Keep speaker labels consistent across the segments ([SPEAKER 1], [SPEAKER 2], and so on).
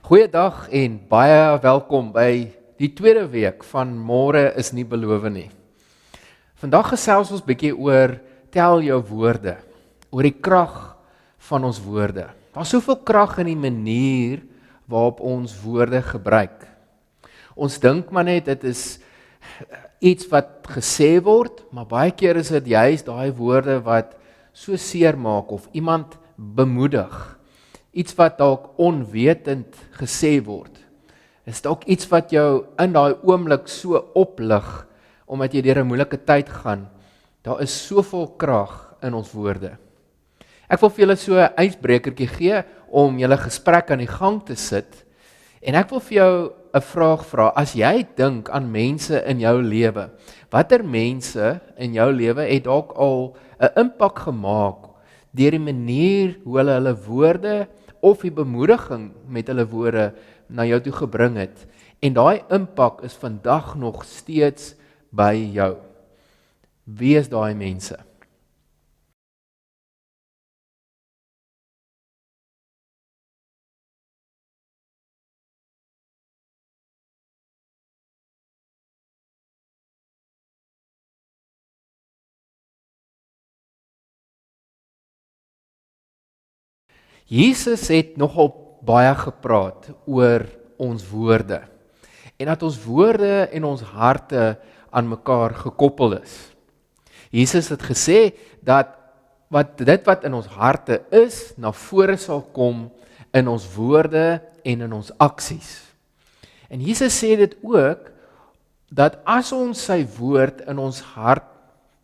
[SPEAKER 1] Goeiedag en baie welkom by die tweede week van Môre is nie beloof nie. Vandag gesels ons bietjie oor tel jou woorde, oor die krag van ons woorde. Daar's soveel krag in die manier waarop ons woorde gebruik. Ons dink maar net dit is iets wat gesê word, maar baie keer is dit juist daai woorde wat so seer maak of iemand bemoedig. Iets wat dalk onwetend gesê word. Is dalk iets wat jou in daai oomblik so oplig, omdat jy deur 'n moeilike tyd gaan. Daar is soveel krag in ons woorde. Ek wil vir julle so 'n ysbrekertjie gee, om julle gesprek aan die gang te sit, en ek wil vir jou 'n vraag vra, as jy dink aan mense in jou lewe, watter mense in jou lewe het dalk al 'n impak gemaak, deur die manier hoe hulle woorde, of die bemoediging met hulle woorde na jou toe gebring het, en daai impak is vandag nog steeds by jou. Wie is daai mense? Jesus het nogal baie gepraat oor ons woorde, en dat ons woorde en ons harte aan mekaar gekoppel is. Jesus het gesê dat dit wat in ons harte is, na vore sal kom in ons woorde en in ons aksies. En Jesus sê dit ook, dat as ons sy woord in ons hart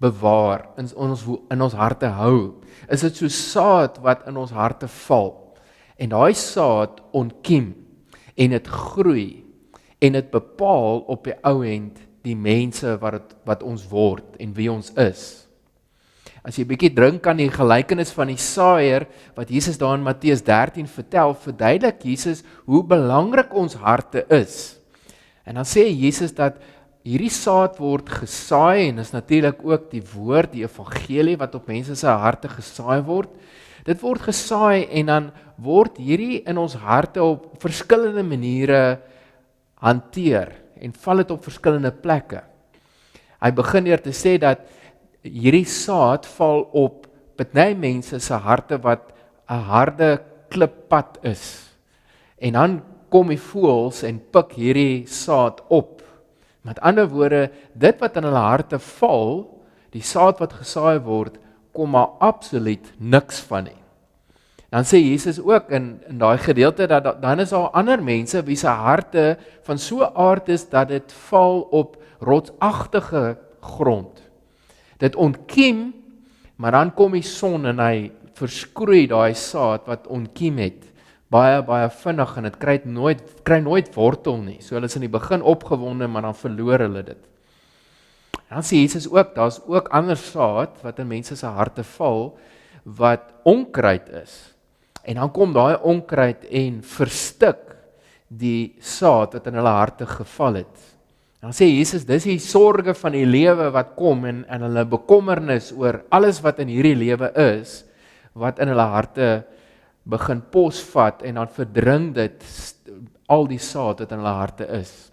[SPEAKER 1] bewaar, in ons harte hou, is dit so saad wat in ons harte val, en daai saad ontkiem, en dit groei, en dit bepaal op die ou end die mense wat ons word, en wie ons is. As jy bietjie drink aan die gelykenis van die saaier, wat Jesus daar in Matteus 13 vertel, verduidelik Jesus hoe belangrik ons harte is. En dan sê Jesus dat hierdie saad word gesaai, en is natuurlik ook die woord, die evangelie, wat op mense se harte gesaai word. Dit word gesaai, en dan word hierdie in ons harte op verskillende maniere hanteer, en val dit op verskillende plekke. Hy begin deur te sê dat hierdie saad val op party mense se harte wat 'n harde klippad is. En dan kom die voëls en pik hierdie saad op. Met ander woorde, dit wat in hulle harte val, die saad wat gesaai word, kom maar absoluut niks van nie. Dan sê Jesus ook in daai gedeelte, dat dan is daar ander mense wie se harte van so 'n aard is, dat dit val op rotsagtige grond. Dit ontkiem, maar dan kom die son en hy verskroei daai saad wat ontkiem het, baie vinnig, en dit kry nooit wortel nie. So hulle is in die begin opgewonde, maar dan verloor hulle dit. Dan sê Jesus ook, daar's ook ander saad wat in mense se harte val, wat onkruid is. En dan kom daai onkruid en verstik die saad wat in hulle harte geval het. Dan sê Jesus, dis die sorge van die lewe wat kom, en hulle bekommernis oor alles wat in hierdie lewe is, wat in hulle harte begin posvat, en dan verdring dit al die saad wat in hulle harte is.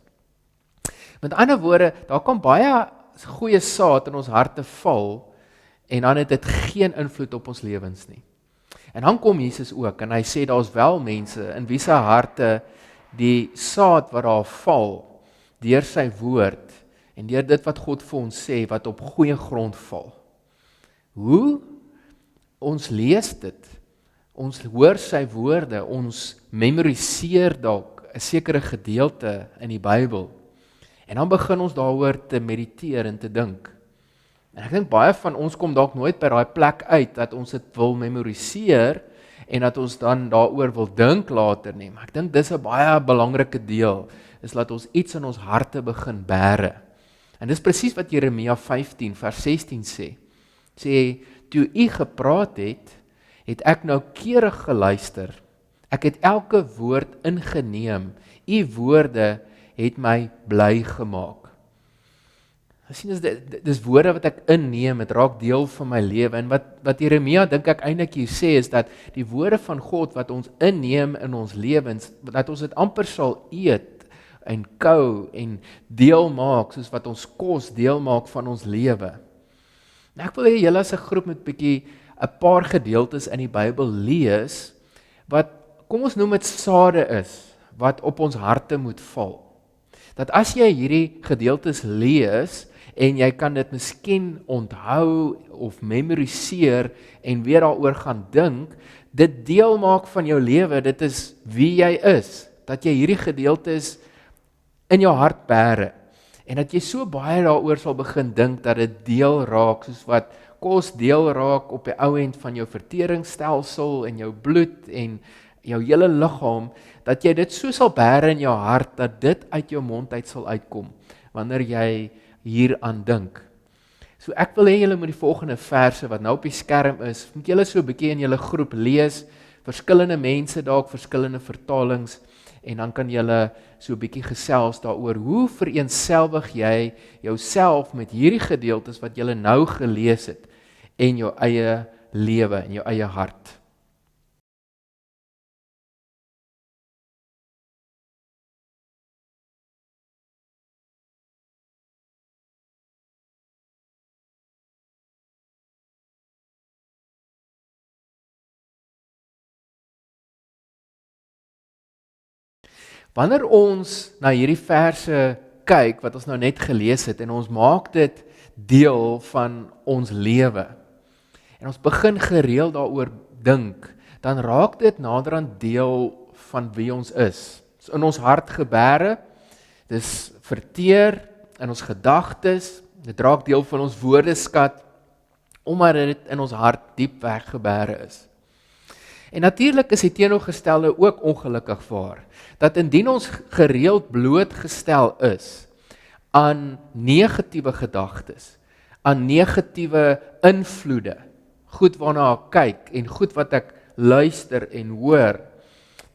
[SPEAKER 1] Met ander woorde, daar kan baie goeie saad in ons harte val, en dan het dit geen invloed op ons lewens nie. En dan kom Jesus ook, en hy sê, daar's wel mense in wie se harte die saad wat daar val, deur sy woord, en deur dit wat God vir ons sê, wat op goeie grond val. Hoe? Ons lees dit, ons hoor sy woorde, ons memoriseer dalk 'n sekere gedeelte in die Bybel, en dan begin ons daaroor te mediteer en te dink. En ek dink baie van ons kom dalk nooit by daai plek uit, dat ons dit wil memoriseer, en dat ons dan daaroor wil dink later nie, maar ek dink dis 'n baie belangrike deel, is dat ons iets in ons harte begin bære. En dis presies wat Jeremia 15 vers 16 sê, toe u gepraat het ek noukeurig geluister, ek het elke woord ingeneem, u woorde het my bly gemaak. sien dis woorde wat ek inneem, dit raak deel van my lewe. En wat Jeremia dink ek eintlik hier sê is dat die woorde van God wat ons inneem in ons lewens, dat ons dit amper sal eet en kou en deel maak soos wat ons kos deel maak van ons lewe. En ek wil hê julle as 'n groep met bietjie 'n paar gedeeltes in die Bybel lees wat kom ons noem dit sade is wat op ons harte moet val. Dat as jy hierdie gedeeltes lees en jy kan dit miskien onthou of memoriseer en weer daaroor gaan dink, dit deel maak van jou lewe, dit is wie jy is, dat jy hierdie gedeeltes in jou hart bære, en dat jy so baie daaroor sal begin dink, dat dit deel raak, soos wat kos deel raak op die ou end van jou verteringsstelsel en jou bloed en jou hele liggaam, dat jy dit so sal bære in jou hart, dat dit uit jou mond uit sal uitkom, wanneer jy hieraan dink. So ek wil hê julle moet die volgende verse wat nou op die skerm is, moet julle so 'n bietjie in julle groep lees, verskillende mense dalk, verskillende vertalings, en dan kan julle so 'n bietjie gesels daaroor, hoe vereenselwig jy jouself met hierdie gedeeltes wat julle nou gelees het, en jou eie lewe, en jou eie hart. Wanneer ons na hierdie verse kyk, wat ons nou net gelees het, en ons maak dit deel van ons lewe, en ons begin gereeld daaroor dink, dan raak dit naderhand deel van wie ons is. Dis in ons hart gebære, dis verteer in ons gedagtes, dit raak deel van ons woordeskat, omdat dit in ons hart diep weggebære is. En natuurlik is die teenoorgestelde ook ongelukkig waar, dat indien ons gereeld blootgestel is aan negatiewe gedagtes, aan negatiewe invloede, goed waarna ek kyk en goed wat ek luister en hoor,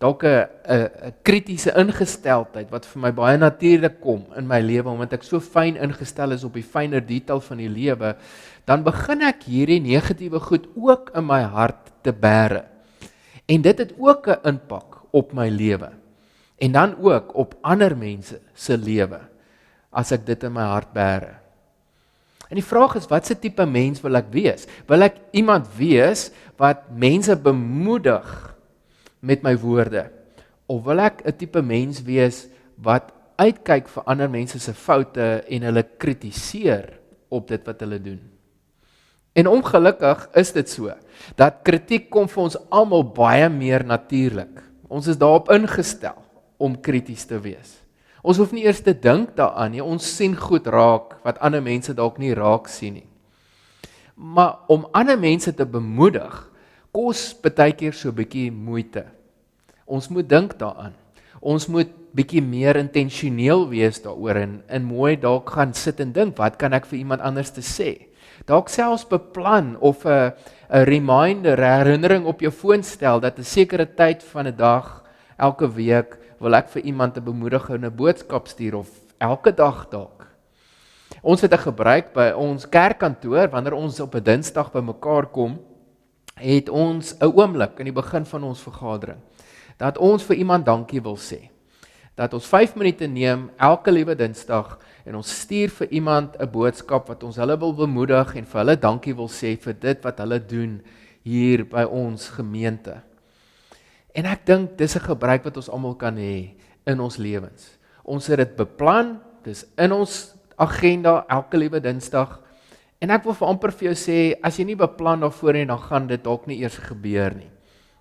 [SPEAKER 1] dalk 'n kritiese ingesteldheid wat vir my baie natuurlik kom in my lewe, omdat ek so fyn ingestel is op die fynere detail van die lewe, dan begin ek hierdie negatiewe goed ook in my hart te bære. En dit het ook 'n impak op my lewe, en dan ook op ander mense se lewe, as ek dit in my hart bære. En die vraag is, wat se tipe mens wil ek wees? Wil ek iemand wees wat mense bemoedig met my woorde? Of wil ek 'n tipe mens wees wat uitkyk vir ander mense se foute en hulle kritiseer op dit wat hulle doen? En ongelukkig is dit so, dat kritiek kom vir ons almal baie meer natuurlik. Ons is daarop ingestel om krities te wees. Ons hoef nie eers te dink daaraan nie, ons sien goed raak, wat ander mense dalk nie raak sien nie. Maar om ander mense te bemoedig, kos baie keer so 'n bietjie moeite. Ons moet dink daaraan. Ons moet bietjie meer intentioneel wees daaroor, en mooi dalk gaan sit en dink, wat kan ek vir iemand anders te sê? Dalk selfs beplan of 'n reminder, 'n herinnering op jou foon stel, dat 'n sekere tyd van 'n dag, elke week, wil ek vir iemand 'n bemoedigende boodskap stuur, of elke dag dalk. Ons het 'n gebruik by ons kerkkantoor, wanneer ons op 'n Dinsdag by mekaar kom, het ons 'n oomblik in die begin van ons vergadering, dat ons vir iemand dankie wil sê. Dat ons 5 minute neem, elke liewe Dinsdag, en ons stuur vir iemand 'n boodskap wat ons hulle wil bemoedig en vir hulle dankie wil sê vir dit wat hulle doen hier by ons gemeente. En ek dink dis 'n gebruik wat ons almal kan hê in ons lewens. Ons het dit beplan, dis in ons agenda elke liewe Dinsdag. En ek wil vir amper vir jou sê, as jy nie beplan daarvoor nie, dan gaan dit dalk nie eers gebeur nie.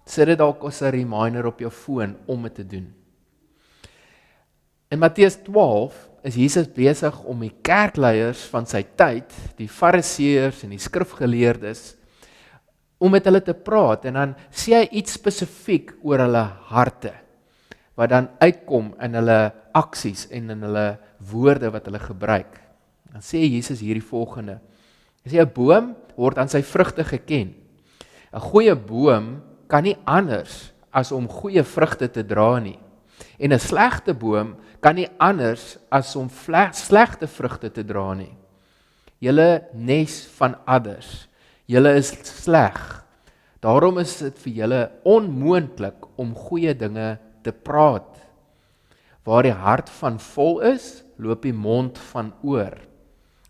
[SPEAKER 1] Sit dit dalk as 'n reminder op jou foon om dit te doen. In Matteus 12 is Jesus besig om die kerkleiers van sy tyd, die fariseërs en die skrifgeleerdes, om met hulle te praat, en dan sê hy iets spesifiek oor hulle harte, wat dan uitkom in hulle aksies en in hulle woorde wat hulle gebruik. Dan sê Jesus hierdie volgende, hy sê 'n boom word aan sy vrugte geken. 'n Goeie boom kan nie anders as om goeie vrugte te dra nie. En 'n slegte boom kan nie anders as om slegte vrugte te dra nie. julle nes van adders, julle is sleg. Daarom is dit vir julle onmoontlik om goeie dinge te praat. Waar die hart van vol is, loop die mond van oor.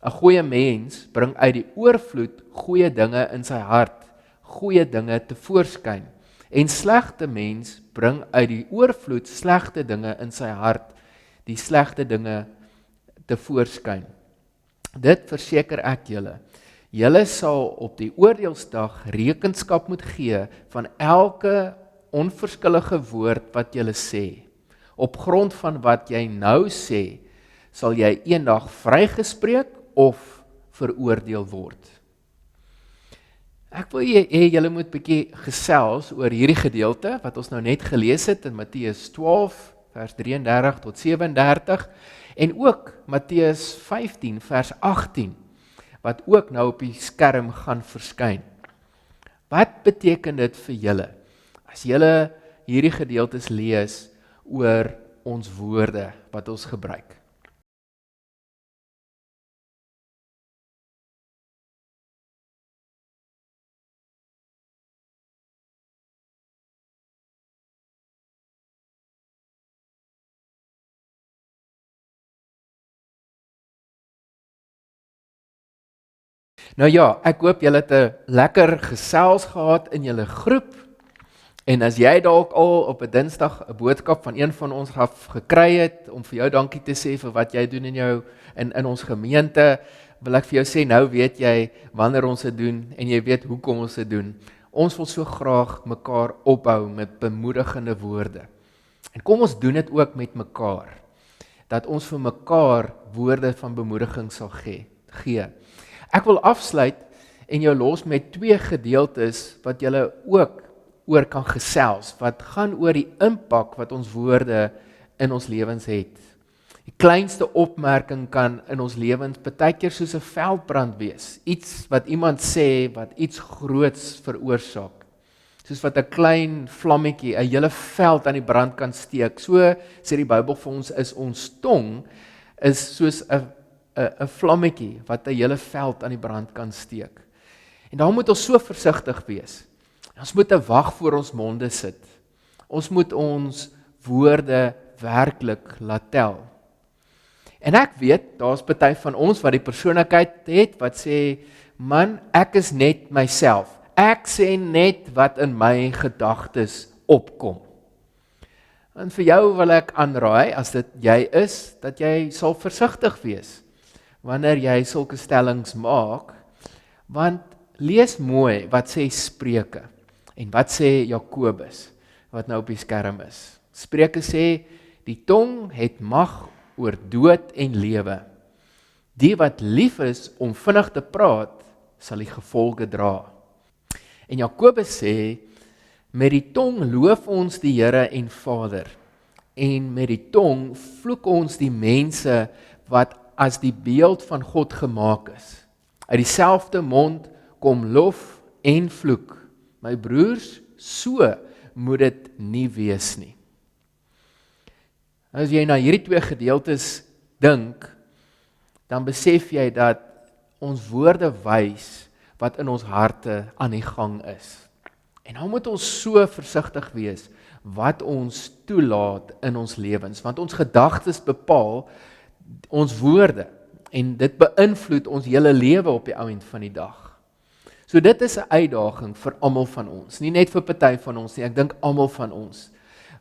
[SPEAKER 1] 'n Goeie mens bring uit die oorvloed goeie dinge in sy hart, goeie dinge tevoorskyn. En slegte mens bring uit die oorvloed slegte dinge in sy hart, die slegte dinge tevoorskyn. Dit verseker ek julle. Julle sal op die oordeelsdag rekenskap moet gee van elke onverskillige woord wat julle sê. Op grond van wat jy nou sê, sal jy eendag vrygespreek of veroordeel word. Ek wil hê julle moet bietjie gesels oor hierdie gedeelte wat ons nou net gelees het in Matteus 12 vers 33 tot 37 en ook Matteus 15 vers 18 wat ook nou op die skerm gaan verskyn. Wat beteken dit vir julle as julle hierdie gedeeltes lees oor ons woorde wat ons gebruik? Nou ja, ek hoop julle het 'n lekker gesels gehad in julle groep. En as jy dalk al op 'n Dinsdag 'n boodskap van een van ons af gekry het om vir jou dankie te sê vir wat jy doen in ons gemeente, wil ek vir jou sê nou weet jy wanneer ons dit doen en jy weet hoekom ons dit doen. Ons wil so graag mekaar opbou met bemoedigende woorde. En kom ons doen dit ook met mekaar. Dat ons vir mekaar woorde van bemoediging sal gee. Ek wil afsluit en jou los met 2 gedeeltes wat julle ook oor kan gesels, wat gaan oor die impak wat ons woorde in ons lewens het. Die kleinste opmerking kan in ons lewens baie keer soos 'n veldbrand wees. Iets wat iemand sê wat iets groots veroorsaak. Soos wat 'n klein vlammetjie 'n hele veld aan die brand kan steek. So sê die Bybel vir ons is ons tong is soos 'n vlammetjie wat 'n hele veld aan die brand kan steek. En daarom moet ons so versigtig wees. Ons moet 'n wag voor ons monde sit. Ons moet ons woorde werklik laat tel. En ek weet, daar's party van ons wat die persoonlikheid het wat sê, man, ek is net myself. Ek sê net wat in my gedagtes opkom. En vir jou wil ek aanraai, as dit jy is, dat jy sal versigtig wees wanneer jy sulke stellings maak, want lees mooi wat sê Spreuke en wat sê Jakobus, wat nou op die skerm is. Spreuke sê, die tong het mag oor dood en lewe. Die wat lief is om vinnig te praat, sal die gevolge dra. En Jakobus sê, met die tong loof ons die Here en Vader, en met die tong vloek ons die mense wat as die beeld van God gemaak is. Uit dieselfde mond kom lof en vloek. My broers, so moet dit nie wees nie. As jy na hierdie 2 gedeeltes dink, dan besef jy dat ons woorde wys wat in ons harte aan die gang is. En nou moet ons so versigtig wees wat ons toelaat in ons lewens, want ons gedagtes bepaal ons woorde en dit beïnvloed ons hele lewe op die einde van die dag. So dit is 'n uitdaging vir almal van ons, nie net vir party van ons nie, ek dink almal van ons.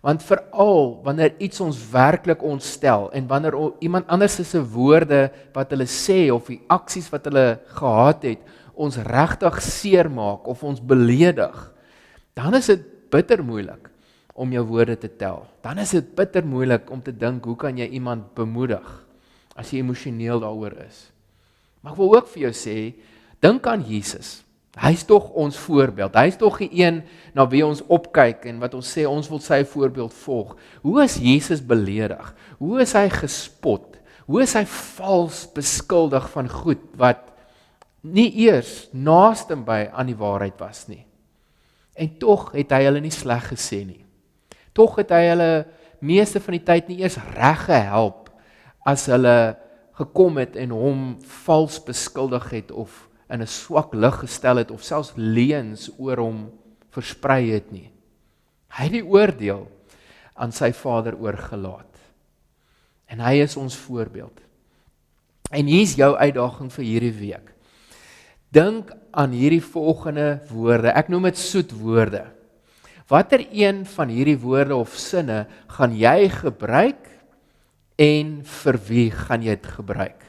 [SPEAKER 1] Want veral wanneer iets ons werklik ontstel en wanneer iemand anders se woorde wat hulle sê of die aksies wat hulle gehad het, ons regtig seermaak of ons beledig, dan is dit bitter moeilik om jou woorde te tel. Dan is dit bitter moeilik om te dink, hoe kan jy iemand bemoedig as jy emosioneel daaroor is? Maar ek wil ook vir jou sê, dink aan Jesus. Hy is tog ons voorbeeld. Hy is tog die een na wie ons opkyk en wat ons sê ons wil sy voorbeeld volg. Hoe is Jesus beledig? Hoe is hy gespot? Hoe is hy vals beskuldig van goed wat nie eers naaste by aan die waarheid was nie? En tog het hy hulle nie sleg gesê nie. Tog het hy hulle meeste van die tyd nie eers reg gehelp as hulle gekom het en hom vals beskuldig het of in 'n swak lig gestel het of selfs leuns oor hom versprei het nie. Hy het die oordeel aan sy Vader oorgelaat. En hy is ons voorbeeld. En hier's jou uitdaging vir hierdie week. Dink aan hierdie volgende woorde. Ek noem dit soetwoorde. Watter een van hierdie woorde of sinne gaan jy gebruik en vir wie gaan jy dit gebruik?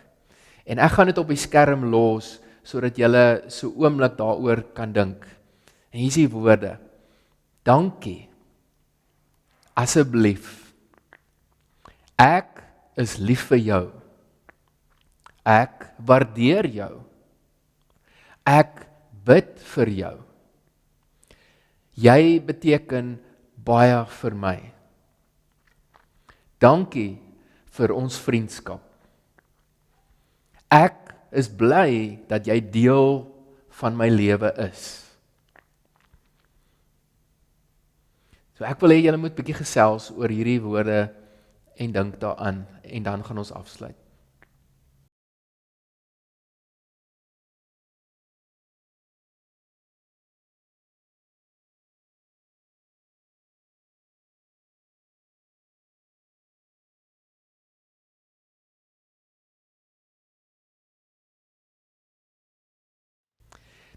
[SPEAKER 1] En ek gaan dit op die skerm los sodat julle so oomblik daaroor kan dink. En hier is die woorde. Dankie. Asseblief. Ek is lief vir jou. Ek waardeer jou. Ek bid vir jou. Jy beteken baie vir my. Dankie vir ons vriendskap. Ek is bly dat jy deel van my lewe is. So ek wil hê julle moet bietjie gesels oor hierdie woorde en dink daaraan en dan gaan ons afsluit.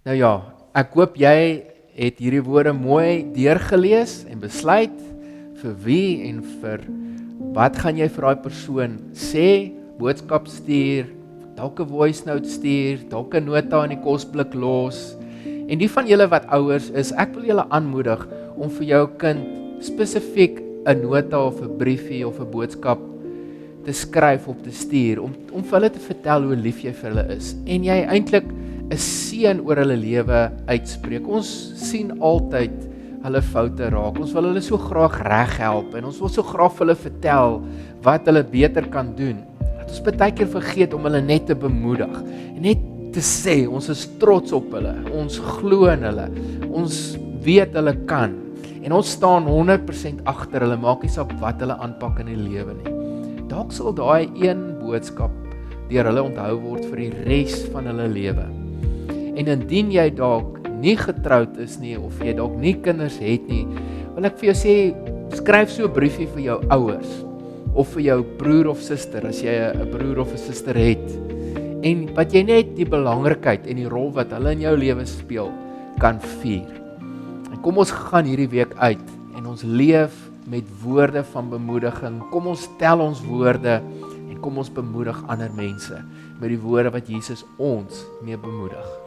[SPEAKER 1] Nou ja, ek hoop jy het hierdie woorde mooi deurgelees en besluit vir wie en vir wat gaan jy vir daai persoon sê, boodskap stuur, dalk 'n voice note stuur, dalk 'n nota in die kosblik los. En die van julle wat ouers is, ek wil julle aanmoedig om vir jou kind spesifiek 'n nota of 'n briefie of 'n boodskap te skryf of te stuur om vir hulle te vertel hoe lief jy vir hulle is. En jy eintlik 'n seën oor hulle lewe uitspreek. Ons sien altyd hulle foute raak. Ons wil hulle so graag reg help en ons wil so graag vir hulle vertel wat hulle beter kan doen. Dat ons baie keer vergeet om hulle net te bemoedig en net te sê ons is trots op hulle. Ons glo in hulle. Ons weet hulle kan en ons staan 100% agter hulle, maak nie saak wat hulle aanpak in die lewe nie. Dalk sal daai een boodskap deur hulle onthou word vir die res van hulle lewe. En indien jy dalk nie getroud is nie of jy dalk nie kinders het nie, wil ek vir jou sê, skryf so 'n briefie vir jou ouers of vir jou broer of suster as jy 'n broer of 'n suster het. En wat jy net die belangrikheid en die rol wat hulle in jou lewe speel kan vier. En kom ons gaan hierdie week uit en ons leef met woorde van bemoediging. Kom ons tel ons woorde en kom ons bemoedig ander mense met die woorde wat Jesus ons mee bemoedig.